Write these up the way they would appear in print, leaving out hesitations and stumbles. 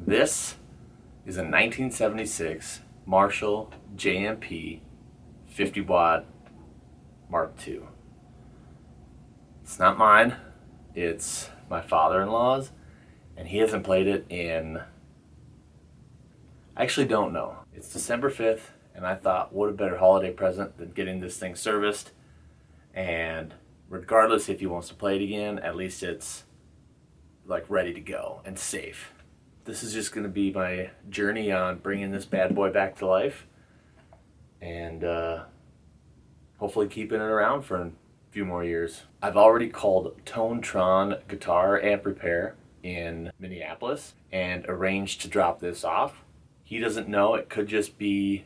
This is a 1976 Marshall JMP 50 watt Mark II. It's not mine, it's my father-in-law's, and he hasn't played it in, I actually don't know. It's December 5th, and I thought, what a better holiday present than getting this thing serviced. And regardless if he wants to play it again, at least it's like ready to go and safe. This is just going to be my journey on bringing this bad boy back to life, and hopefully keeping it around for a few more years. I've already called Tonetron Guitar Amp Repair in Minneapolis and arranged to drop this off. He doesn't know, it could just be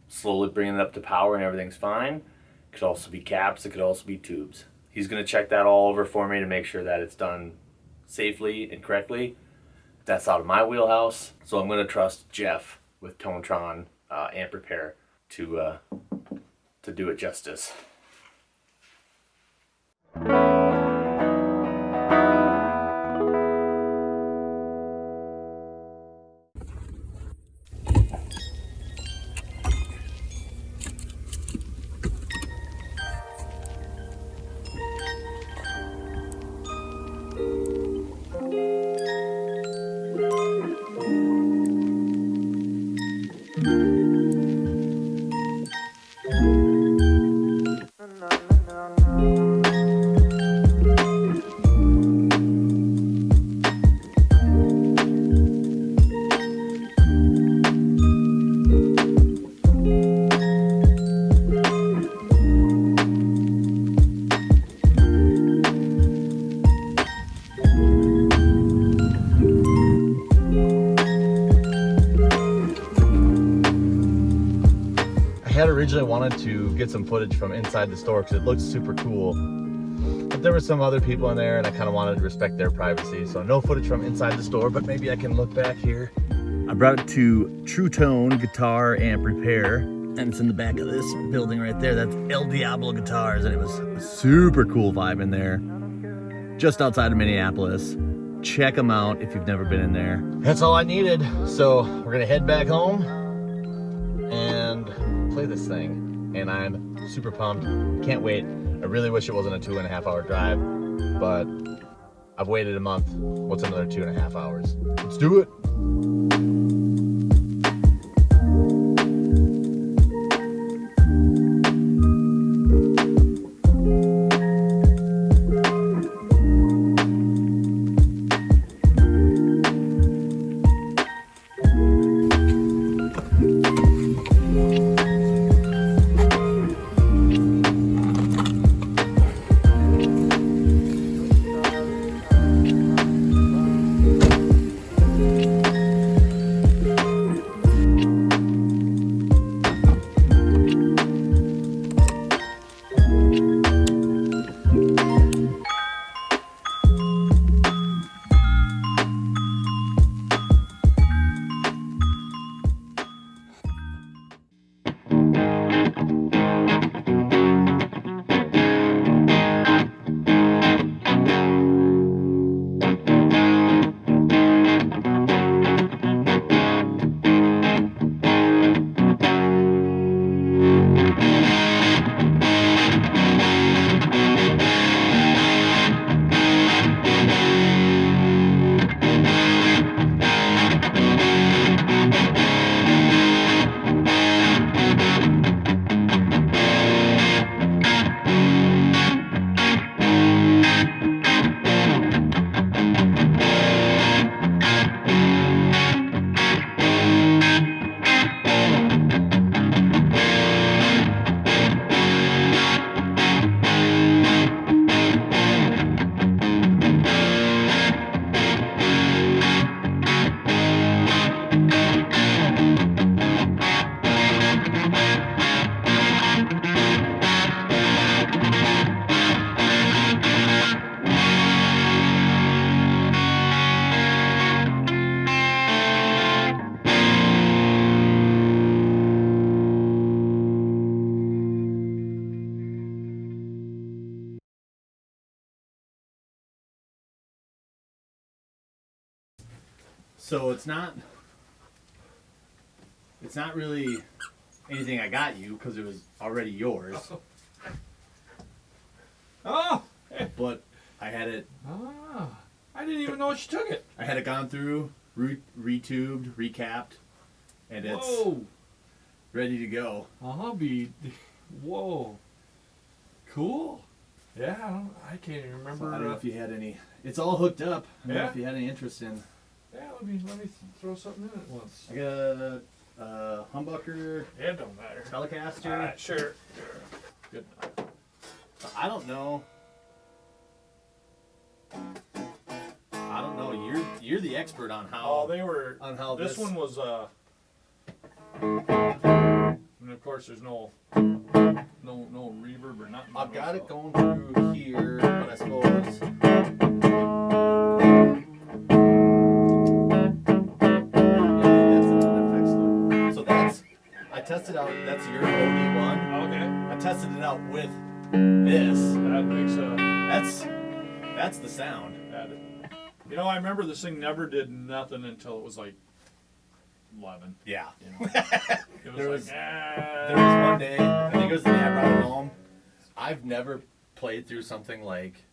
slowly bringing it up to power and everything's fine. It could also be caps, it could also be tubes. He's going to check that all over for me to make sure that it's done safely and correctly. That's out of my wheelhouse, so I'm going to trust Jeff with Tonetron Amp Repair to do it justice. I had originally wanted to get some footage from inside the store because it looks super cool, but there were some other people in there and I kind of wanted to respect their privacy, so no footage from inside the store, but maybe I can look back here. I brought it to True Tone Guitar Amp Repair, and it's in the back of this building right there. That's El Diablo Guitars, and it was a super cool vibe in there, just outside of Minneapolis. Check them out if you've never been in there. That's all I needed, so we're gonna head back home and play this thing, and I'm super pumped. Can't wait. I really wish it wasn't a 2.5 hour drive, but I've waited a month. What's another 2.5 hours? Let's do it. So it's not really anything I got you because it was already yours. Oh! But I had it. Ah, I didn't even know you took it. I had it gone through, retubed, recapped, and it's Whoa! ready to go. Whoa! Cool. Yeah, I can't even remember. So I don't know if you had any. It's all hooked up. I don't know Yeah. if you had any interest in. Yeah, let me throw something in at once. I got a humbucker Yeah, it don't matter. Telecaster. All right, sure. Good. I don't know. You're the expert on how. Oh, they were. On how this one was. And of course, there's no reverb or nothing. I've got it going through here, but I suppose. So that's. I tested out. That's your OD1. Okay. I tested it out with this. That makes That's the sound. You know, I remember this thing never did nothing until it was like 11. Yeah. You know? It was There like, was- There was one day, I think it was the day I brought it home. I've never played through something like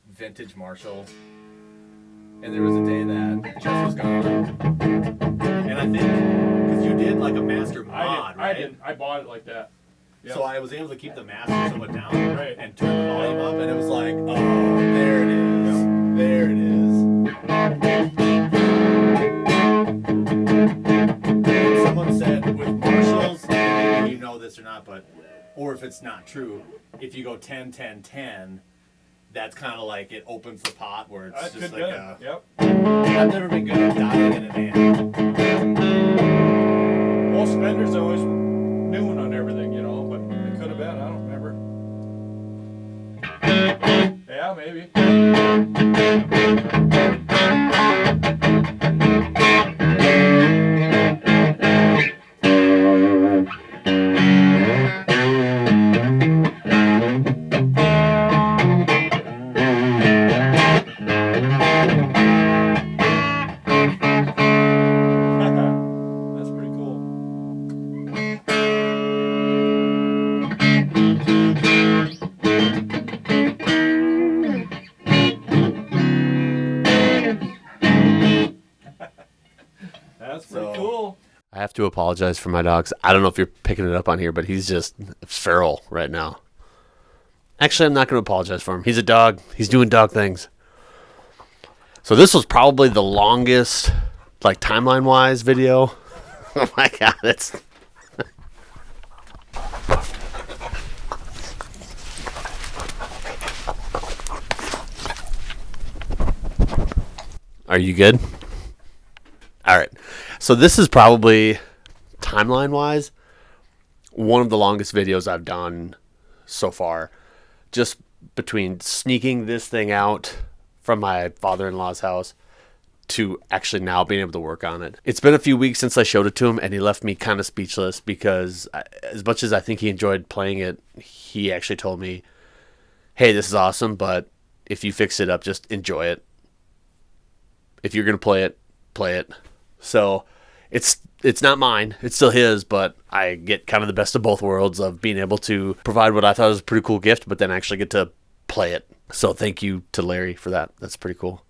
vintage Marshall, and there was a day that Jess was gone, and I think because you did like a master mod, right? I bought it like that. Yep. So I was able to keep the master somewhat down Right. and turn the volume up, and it was like, oh, there it is, there it is. Someone said with Marshalls, and maybe you know this or not, but or if it's not true, if you go 10, 10, 10, that's kind of like it opens the pot where it's That's just good. like Good. a. Yep. I've never been good at dialing in an amp. Most vendors always noon on everything, you know, but it could have been. I don't remember. Yeah, maybe. That's pretty cool. That's pretty cool. I have to apologize for my dogs. I don't know if you're picking it up on here, but he's just feral right now. Actually, I'm not going to apologize for him. He's a dog. He's doing dog things. So this was probably the longest, like timeline-wise video. Oh my God, it's... Are you good? All right. So this is probably, timeline-wise, one of the longest videos I've done so far. Just between sneaking this thing out from my father-in-law's house to actually now being able to work on it. It's been a few weeks since I showed it to him, and he left me kind of speechless because as much as I think he enjoyed playing it, he actually told me, hey, this is awesome, but if you fix it up, just enjoy it. If you're going to play it, play it. So it's not mine. It's still his, but I get kind of the best of both worlds of being able to provide what I thought was a pretty cool gift, but then actually get to play it. So thank you to Larry for that. That's pretty cool.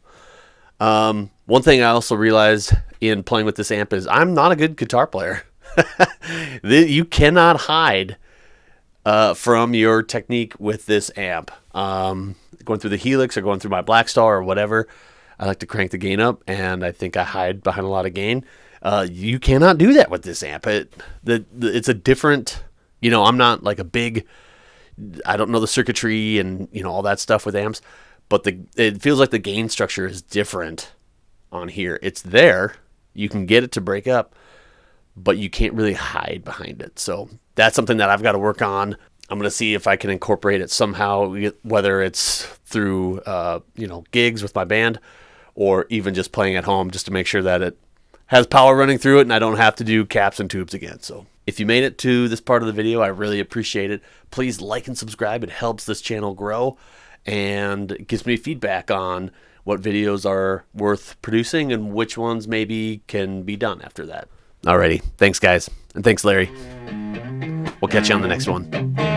One thing I also realized in playing with this amp is I'm not a good guitar player. You cannot hide from your technique with this amp. Going through the Helix or going through my Black Star or whatever, I like to crank the gain up, and I think I hide behind a lot of gain. You cannot do that with this amp. It's a different, I'm not like a big, I don't know the circuitry and, all that stuff with amps, but it feels like the gain structure is different on here. It's there. You can get it to break up, but you can't really hide behind it. So that's something that I've got to work on. I'm going to see if I can incorporate it somehow, whether it's through, gigs with my band or even just playing at home, just to make sure that it has power running through it and I don't have to do caps and tubes again. So if you made it to this part of the video, I really appreciate it. Please like and subscribe. It helps this channel grow and it gives me feedback on what videos are worth producing and which ones maybe can be done after that. Alrighty, thanks guys, and thanks Larry. We'll catch you on the next one.